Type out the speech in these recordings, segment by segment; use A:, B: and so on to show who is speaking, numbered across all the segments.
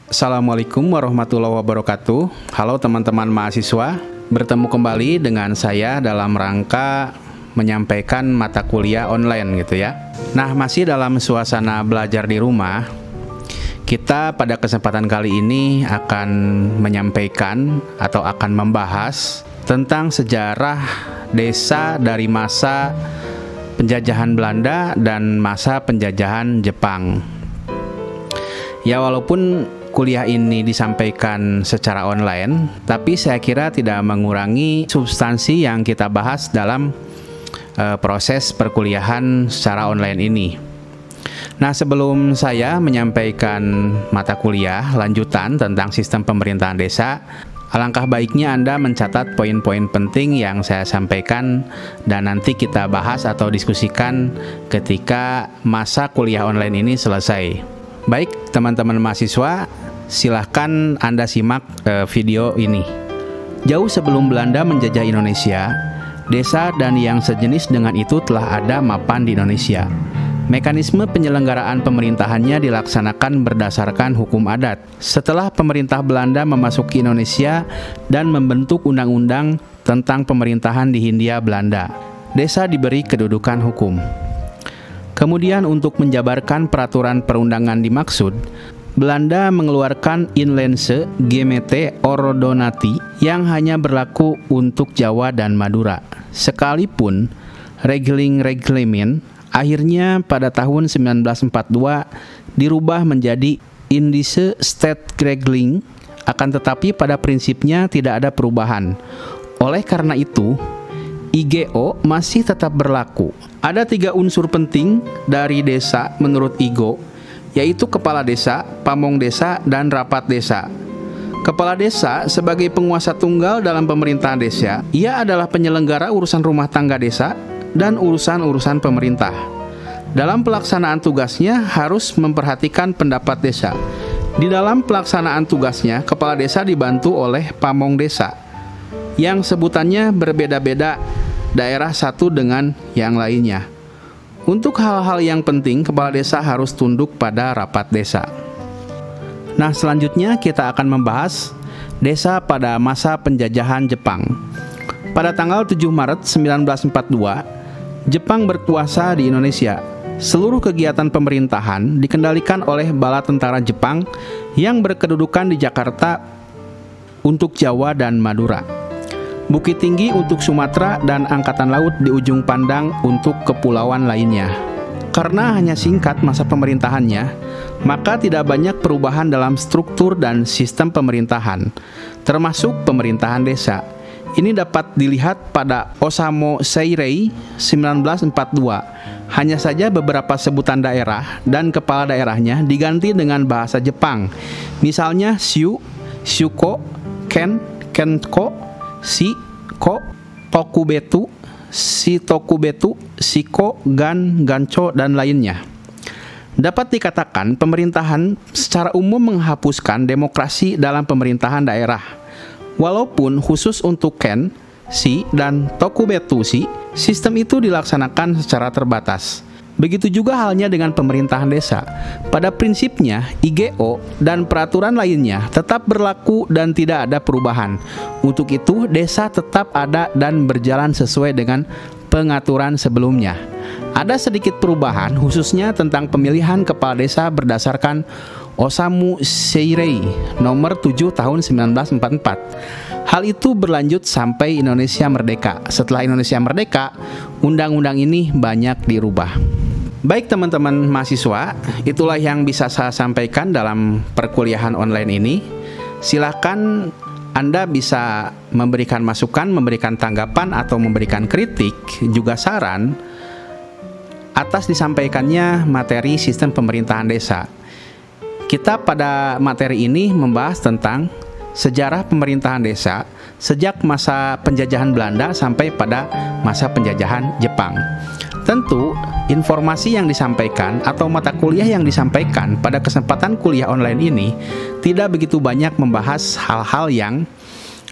A: Assalamualaikum warahmatullahi wabarakatuh. Halo teman-teman mahasiswa, bertemu kembali dengan saya dalam rangka menyampaikan mata kuliah online gitu ya. Nah, masih dalam suasana belajar di rumah. Kita pada kesempatan kali ini akan menyampaikan atau akan membahas tentang sejarah desa dari masa penjajahan Belanda dan masa penjajahan Jepang. Ya, walaupun kuliah ini disampaikan secara online, tapi saya kira tidak mengurangi substansi yang kita bahas dalam proses perkuliahan secara online ini. Nah, sebelum saya menyampaikan mata kuliah lanjutan tentang sistem pemerintahan desa, alangkah baiknya Anda mencatat poin-poin penting yang saya sampaikan dan nanti kita bahas atau diskusikan ketika masa kuliah online ini selesai. Baik, teman-teman mahasiswa, silahkan Anda simak video ini. Jauh sebelum Belanda menjajah Indonesia, desa dan yang sejenis dengan itu telah ada mapan di Indonesia. Mekanisme penyelenggaraan pemerintahannya dilaksanakan berdasarkan hukum adat. Setelah pemerintah Belanda memasuki Indonesia dan membentuk undang-undang tentang pemerintahan di Hindia Belanda, desa diberi kedudukan hukum. Kemudian untuk menjabarkan peraturan perundangan dimaksud, Belanda mengeluarkan Inlandse Gemeente Ordonati yang hanya berlaku untuk Jawa dan Madura. Sekalipun Regeling-Reglement akhirnya pada tahun 1942 dirubah menjadi Indische Stadsregeling, akan tetapi pada prinsipnya tidak ada perubahan. Oleh karena itu, IGO masih tetap berlaku. Ada 3 unsur penting dari desa menurut IGO, yaitu kepala desa, pamong desa, dan rapat desa. Kepala desa sebagai penguasa tunggal dalam pemerintahan desa, ia adalah penyelenggara urusan rumah tangga desa dan urusan-urusan pemerintah. Dalam pelaksanaan tugasnya harus memperhatikan pendapat desa. Di dalam pelaksanaan tugasnya, kepala desa dibantu oleh pamong desa, yang sebutannya berbeda-beda daerah satu dengan yang lainnya. Untuk hal-hal yang penting, kepala desa harus tunduk pada rapat desa. Nah, selanjutnya kita akan membahas desa pada masa penjajahan Jepang. Pada tanggal 7 Maret 1942, Jepang berkuasa di Indonesia. Seluruh kegiatan pemerintahan dikendalikan oleh bala tentara Jepang yang berkedudukan di Jakarta untuk Jawa dan Madura, Bukit Tinggi untuk Sumatera, dan Angkatan Laut di ujung pandang untuk kepulauan lainnya. Karena hanya singkat masa pemerintahannya, maka tidak banyak perubahan dalam struktur dan sistem pemerintahan, termasuk pemerintahan desa. Ini dapat dilihat pada Osamu Seirei 1942. Hanya saja beberapa sebutan daerah dan kepala daerahnya diganti dengan bahasa Jepang. Misalnya Shu, Shuko, Ken, Kenko, Si, Ko, Tokubetu, Si Tokubetu, Siko, Gan, Gancho, dan lainnya. Dapat dikatakan pemerintahan secara umum menghapuskan demokrasi dalam pemerintahan daerah. Walaupun khusus untuk Ken, Si, dan Tokubetu Si, sistem itu dilaksanakan secara terbatas. Begitu juga halnya dengan pemerintahan desa. Pada prinsipnya, IGO dan peraturan lainnya tetap berlaku dan tidak ada perubahan. Untuk itu, desa tetap ada dan berjalan sesuai dengan pengaturan sebelumnya. Ada sedikit perubahan, khususnya tentang pemilihan kepala desa berdasarkan Osamu Seirei nomor 7 tahun 1944. Hal itu berlanjut sampai Indonesia merdeka. Setelah Indonesia merdeka, undang-undang ini banyak dirubah. Baik teman-teman mahasiswa, itulah yang bisa saya sampaikan dalam perkuliahan online ini. Silakan Anda bisa memberikan masukan, memberikan tanggapan, atau memberikan kritik, juga saran atas disampaikannya materi sistem pemerintahan desa. Kita pada materi ini membahas tentang sejarah pemerintahan desa sejak masa penjajahan Belanda sampai pada masa penjajahan Jepang. Tentu, informasi yang disampaikan atau mata kuliah yang disampaikan pada kesempatan kuliah online ini tidak begitu banyak membahas hal-hal yang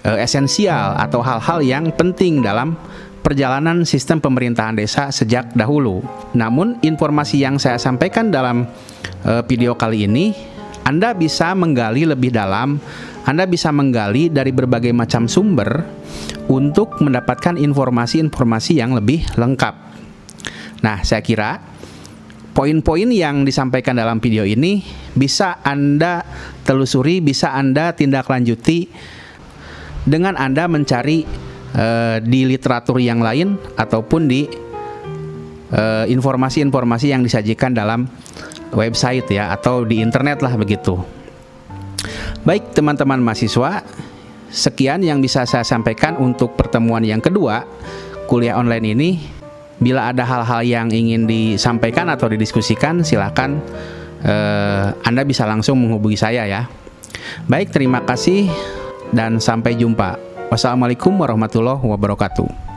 A: esensial atau hal-hal yang penting dalam perjalanan sistem pemerintahan desa sejak dahulu. Namun, informasi yang saya sampaikan dalam video kali ini Anda bisa menggali lebih dalam, Anda bisa menggali dari berbagai macam sumber untuk mendapatkan informasi-informasi yang lebih lengkap. Nah, saya kira poin-poin yang disampaikan dalam video ini bisa Anda telusuri, bisa Anda tindak lanjuti dengan Anda mencari di literatur yang lain ataupun di informasi-informasi yang disajikan dalam website ya, atau di internet lah begitu. Baik teman-teman mahasiswa, sekian yang bisa saya sampaikan untuk pertemuan yang kedua kuliah online ini. Bila ada hal-hal yang ingin disampaikan atau didiskusikan, silakan Anda bisa langsung menghubungi saya ya. Baik, terima kasih dan sampai jumpa. Wassalamualaikum warahmatullahi wabarakatuh.